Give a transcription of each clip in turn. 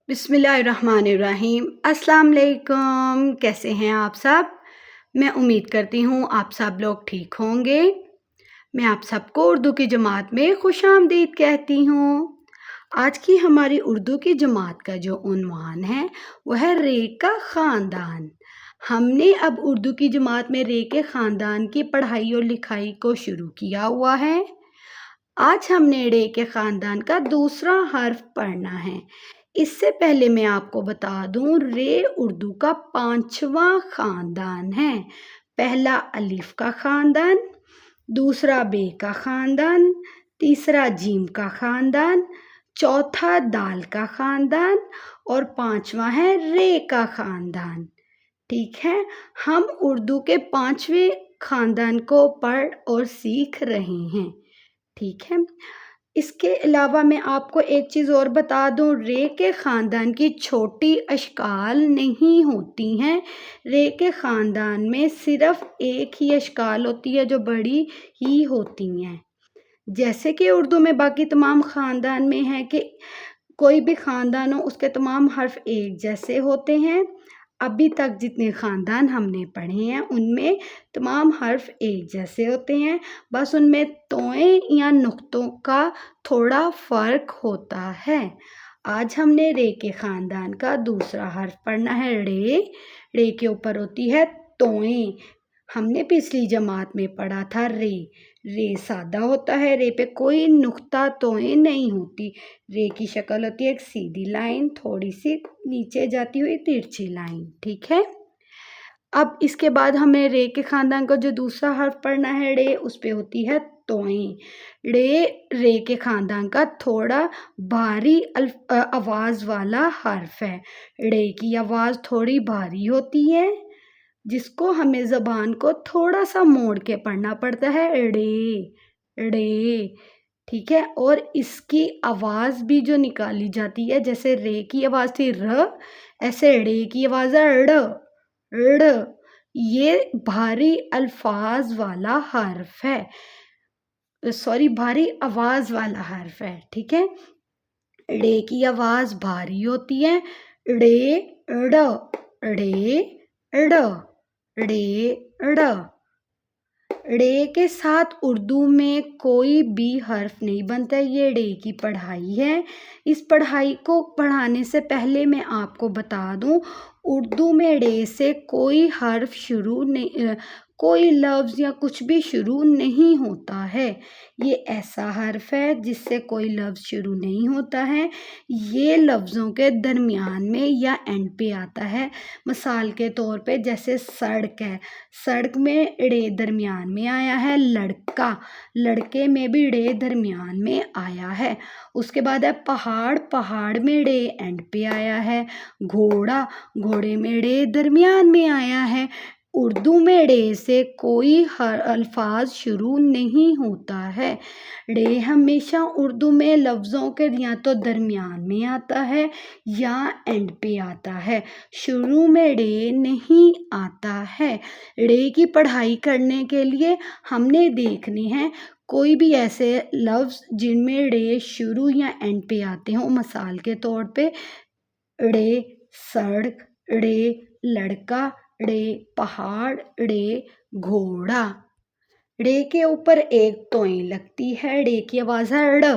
बिस्मिल्लाहिर्रहमानिर्रहीम। अस्सलाम वालेकुम। कैसे हैं आप सब? मैं उम्मीद करती हूँ आप सब लोग ठीक होंगे। मैं आप सबको उर्दू की जमात में खुशामदीद कहती हूँ। आज की हमारी उर्दू की जमात का जो उन्वान है वह है रे का ख़ानदान। हमने अब उर्दू की जमात में रे के ख़ानदान की पढ़ाई और लिखाई को शुरू किया हुआ है। आज हमने रे के ख़ानदान का दूसरा हर्फ पढ़ना है। इससे पहले मैं आपको बता दूं, रे उर्दू का 5वां ख़ानदान है। पहला अलिफ का ख़ानदान, दूसरा बे का ख़ानदान, तीसरा जीम का ख़ानदान, चौथा दाल का ख़ानदान और 5वां है रे का ख़ानदान। ठीक है, हम उर्दू के 5वें ख़ानदान को पढ़ और सीख रहे हैं। ठीक है, इसके अलावा मैं आपको एक चीज़ और बता दूं, रे के ख़ानदान की छोटी अशकाल नहीं होती हैं। रे के ख़ानदान में सिर्फ़ एक ही अशकाल होती है जो बड़ी ही होती हैं। जैसे कि उर्दू में बाकी तमाम ख़ानदान में है कि कोई भी ख़ानदान हो उसके तमाम हर्फ एक जैसे होते हैं। अभी तक जितने ख़ानदान हमने पढ़े हैं उनमें तमाम हर्फ एक जैसे होते हैं, बस उनमें तोएं या नुक्तों का थोड़ा फ़र्क होता है। आज हमने रे के ख़ानदान का दूसरा हर्फ पढ़ना है रे। रे के ऊपर होती है तोएं। हमने पिछली जमात में पढ़ा था रे। रे सादा होता है, रे पे कोई नुक्ता तोएं नहीं होती। रे की शक्ल होती है एक सीधी लाइन, थोड़ी सी नीचे जाती हुई तिरछी लाइन। ठीक है, अब इसके बाद हमें रे के ख़ानदान का जो दूसरा हर्फ पढ़ना है रे, उस पे होती है तोएं। रे के ख़ानदान का थोड़ा भारी आवाज़ वाला हर्फ है। रे की आवाज़ थोड़ी भारी होती है, जिसको हमें ज़बान को थोड़ा सा मोड़ के पढ़ना पड़ता है। रे। ठीक है, और इसकी आवाज़ भी जो निकाली जाती है, जैसे रे की आवाज़ थी र, ऐसे रे की आवाज़ है ड़। ये भारी अल्फाज वाला हर्फ है, सॉरी भारी आवाज़ वाला हर्फ है। ठीक है, रे की आवाज़ भारी होती है। रे ड़, रे ड़, रे ड़। रे के साथ उर्दू में कोई भी हर्फ नहीं बनता, ये रे की पढ़ाई है। इस पढ़ाई को पढ़ाने से पहले मैं आपको बता दूं, उर्दू में रे से कोई हर्फ शुरू नहीं, कोई लफ्ज़ या कुछ भी शुरू नहीं होता है। ये ऐसा हर्फ है जिससे कोई लफ्ज़ शुरू नहीं होता है। ये लफ्ज़ों के दरमियान में या एंड पे आता है। मिसाल के तौर पे जैसे सड़क है, सड़क में रे दरमियान में आया है। लड़का, लड़के में भी रे दरमियान में आया है। उसके बाद है पहाड़, पहाड़ में रे एंड पे आया है। घोड़ा, घोड़े में रे दरमियान में आया है। उर्दू में रे से कोई हर अल्फाज शुरू नहीं होता है। रे हमेशा उर्दू में लफ्ज़ों के या तो दरमियान में आता है या एंड पे आता है, शुरू में रे नहीं आता है। रे की पढ़ाई करने के लिए हमने देखने हैं कोई भी ऐसे लफ्ज़ जिनमें रे शुरू या एंड पे आते हों। मिसाल के तौर पे रे सड़क, रे लड़का, रे पहाड़, रे घोड़ा। रे के ऊपर एक तोई लगती है, रे की आवाज़ है ड़।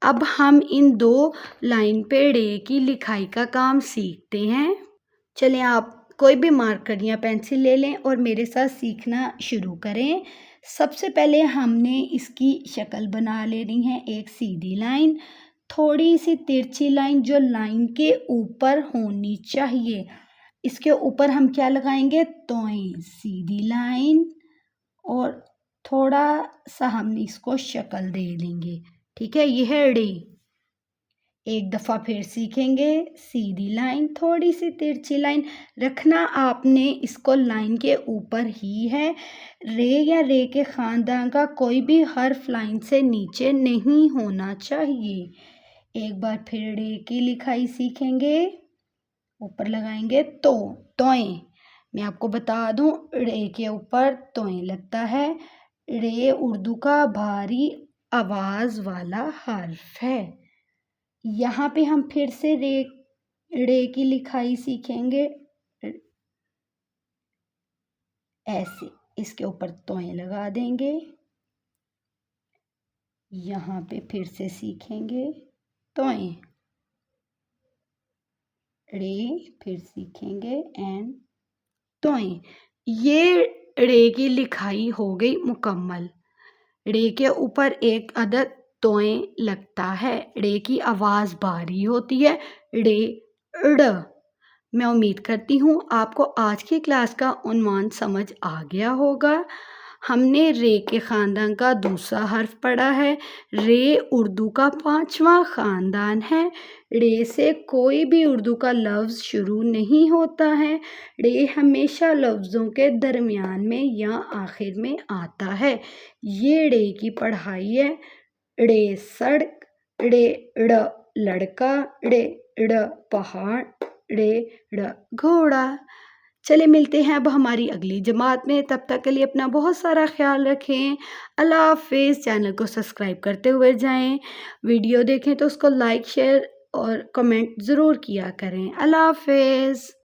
अब हम इन दो लाइन पे रे की लिखाई का काम सीखते हैं। चलें, आप कोई भी मार्कर या पेंसिल ले लें और मेरे साथ सीखना शुरू करें। सबसे पहले हमने इसकी शक्ल बना लेनी है, एक सीधी लाइन, थोड़ी सी तिरछी लाइन जो लाइन के ऊपर होनी चाहिए। इसके ऊपर हम क्या लगाएंगे, तोएं, सीधी लाइन, और थोड़ा सा हम इसको शक्ल दे देंगे। ठीक है, यह है रे। एक दफ़ा फिर सीखेंगे, सीधी लाइन, थोड़ी सी तिरछी लाइन रखना आपने, इसको लाइन के ऊपर ही है। रे या रे के ख़ानदान का कोई भी हर्फ लाइन से नीचे नहीं होना चाहिए। एक बार फिर रे की लिखाई सीखेंगे, ऊपर लगाएंगे तो, तोएं। मैं आपको बता दूं, रे के ऊपर तोएं लगता है। रे उर्दू का भारी आवाज़ वाला हर्फ है। यहाँ पे हम फिर से रे ڑے کی لکھائی سیکھیں گے ایسے، اس کے اوپر توئیں لگا دیں گے، یہاں پہ پھر سے سیکھیں گے توئیں، ڑے پھر سیکھیں گے اینڈ توئیں۔ یہ ڑے کی لکھائی ہو گئی مکمل۔ ڑے کے اوپر ایک عدد توئیں لگتا ہے، ڑے کی آواز بھاری ہوتی ہے، ڑے ڑ۔ میں امید کرتی ہوں آپ کو آج کی کلاس کا عنوان سمجھ آ گیا ہوگا۔ ہم نے رے کے خاندان کا دوسرا حرف پڑھا ہے۔ رے اردو کا 5واں خاندان ہے۔ ڑے سے کوئی بھی اردو کا لفظ شروع نہیں ہوتا ہے۔ ڑے ہمیشہ لفظوں کے درمیان میں یا آخر میں آتا ہے۔ یہ ڑے کی پڑھائی ہے۔ ڑے سڑک، ڑے ڑ لڑکا، ڑے ڑ پہاڑ، ڑے ڑ گھوڑا۔ چلے ملتے ہیں اب ہماری اگلی جماعت میں، تب تک کے لیے اپنا بہت سارا خیال رکھیں۔ اللہ حافظ۔ چینل کو سبسکرائب کرتے ہوئے جائیں، ویڈیو دیکھیں تو اس کو لائک، شیئر اور کمنٹ ضرور کیا کریں۔ اللہ حافظ۔